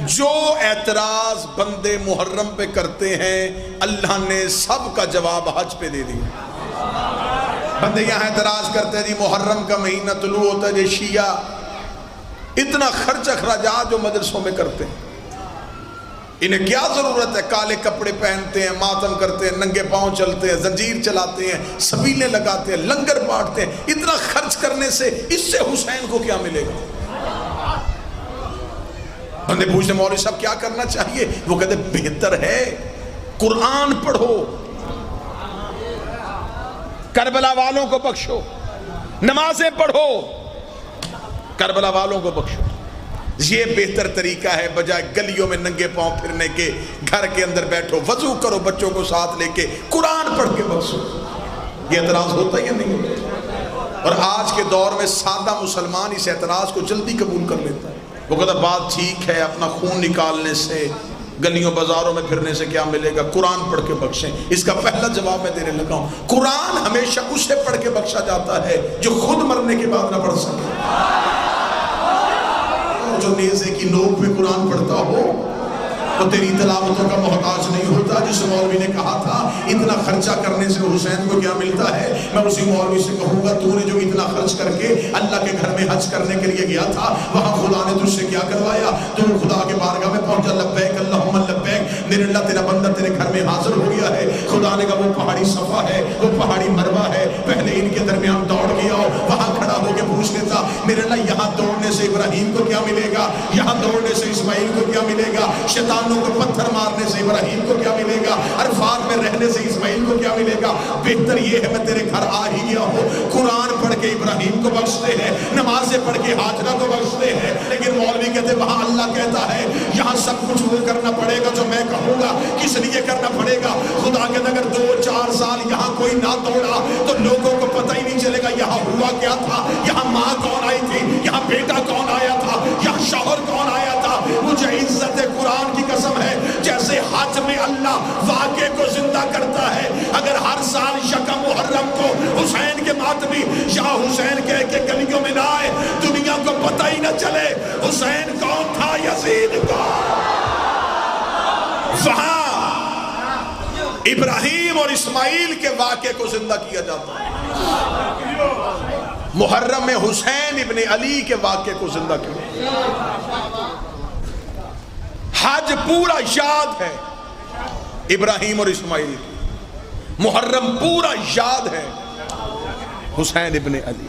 جو اعتراض بندے محرم پہ کرتے ہیں اللہ نے سب کا جواب حج پہ دے دیا۔ بندے یہاں اعتراض کرتے ہیں جی محرم کا مہینہ طلوع ہوتا ہے، جی شیعہ اتنا خرچ اخراجات جو مدرسوں میں کرتے ہیں، انہیں کیا ضرورت ہے؟ کالے کپڑے پہنتے ہیں، ماتم کرتے ہیں، ننگے پاؤں چلتے ہیں، زنجیر چلاتے ہیں، سبیلیں لگاتے ہیں، لنگر بانٹتے ہیں، اتنا خرچ کرنے سے اس سے حسین کو کیا ملے گا؟ بندے پوچھتے ہیں مولوی صاحب کیا کرنا چاہیے؟ وہ کہتے ہیں بہتر ہے قرآن پڑھو، کربلا والوں کو بخشو، نمازیں پڑھو، کربلا والوں کو بخشو۔ یہ بہتر طریقہ ہے بجائے گلیوں میں ننگے پاؤں پھرنے کے۔ گھر کے اندر بیٹھو، وضو کرو بچوں کو ساتھ لے کے، قرآن پڑھ کے بخشو۔ یہ اعتراض ہوتا ہے یا نہیں ہوتا؟ اور آج کے دور میں سادہ مسلمان اس اعتراض کو جلدی قبول کر لیتا ہے۔ وہ کہتا بات ٹھیک ہے، اپنا خون نکالنے سے، گلیوں بازاروں میں پھرنے سے کیا ملے گا؟ قرآن پڑھ کے بخشیں۔ اس کا پہلا جواب میں دینے لگا ہوں، قرآن ہمیشہ اسے پڑھ کے بخشا جاتا ہے جو خود مرنے کے بعد نہ پڑھ سکے۔ جو نیزے کی نوک پہ قرآن پڑھتا ہو وہ تیری تلاوتوں کا محتاج نہیں ہوتا۔ جس مولوی نے کہا تھا اتنا خرچہ کرنے سے حسین کو کیا ملتا ہے، میں اسی مولوی سے کہوں گا تو نے جو اتنا خرچ کر کے اللہ کے گھر میں حج کرنے کے لیے گیا تھا، وہاں خدا نے تجھ سے کیا کروایا؟ تو خدا کے بارگاہ میں پہنچا، لبیک اللہم لبیک، میرے اللہ تیرا بندہ تیرے گھر میں حاضر ہو گیا ہے۔ خدا نے کہا وہ پہاڑی صفا ہے، وہ پہاڑی مروہ ہے، پہلے ان کے درمیان دوڑ گیا ہو۔ وہاں کھڑا ہو کے پوچھ لیتا میرے اللہ یہاں دوڑنے سے ابراہیم کو کیا ملے گا، یہاں دوڑنے سے اسماعیل کو کیا ملے گا، شیطانوں کو پتھر مارنے سے ابراہیم کو کیا ملے گا، عرفات میں رہنے سے اسماعیل کو کیا ملے گا؟ بہتر یہ ہے میں تیرے گھر آ ہی گیا ہوں، قرآن پڑھ کے ابراہیم کو بخشتے ہیں، نمازیں پڑھ کے ہاجرہ کو بخشتے ہیں۔ لیکن مولوی کہتے وہاں اللہ کہتا ہے یہاں سب کچھ وہ کرنا پڑے گا جو میں کہوں گا۔ کس لیے کرنا پڑے گا؟ خدا کہتا اگر 2-4 سال یہاں کوئی نہ دوڑا تو لوگوں کو پتہ ہی نہیں چلے گا یہاں ہوا کیا تھا، یہاں ماں کون آئی تھی، یہاں بیٹا کون آیا تھا، یہاں شوہر کون آیا تھا۔ مجھے عزت قرآن کی قسم ہے جیسے حج میں اللہ واقعے کو زندہ کرتا ہے، اگر ہر سال یکم محرم کو حسین کے ماتمی یا حسین کہہ کے گلیوں میں نہ آئے، دنیا کو پتہ ہی نہ چلے حسین کون تھا، یزید کون۔ وہاں ابراہیم اور اسماعیل کے واقعے کو زندہ کیا جاتا ہے، محرم میں حسین ابن علی کے واقعے کو زندہ کیا۔ حج پورا یاد ہے ابراہیم اور اسماعیل، محرم پورا یاد ہے حسین ابن علی۔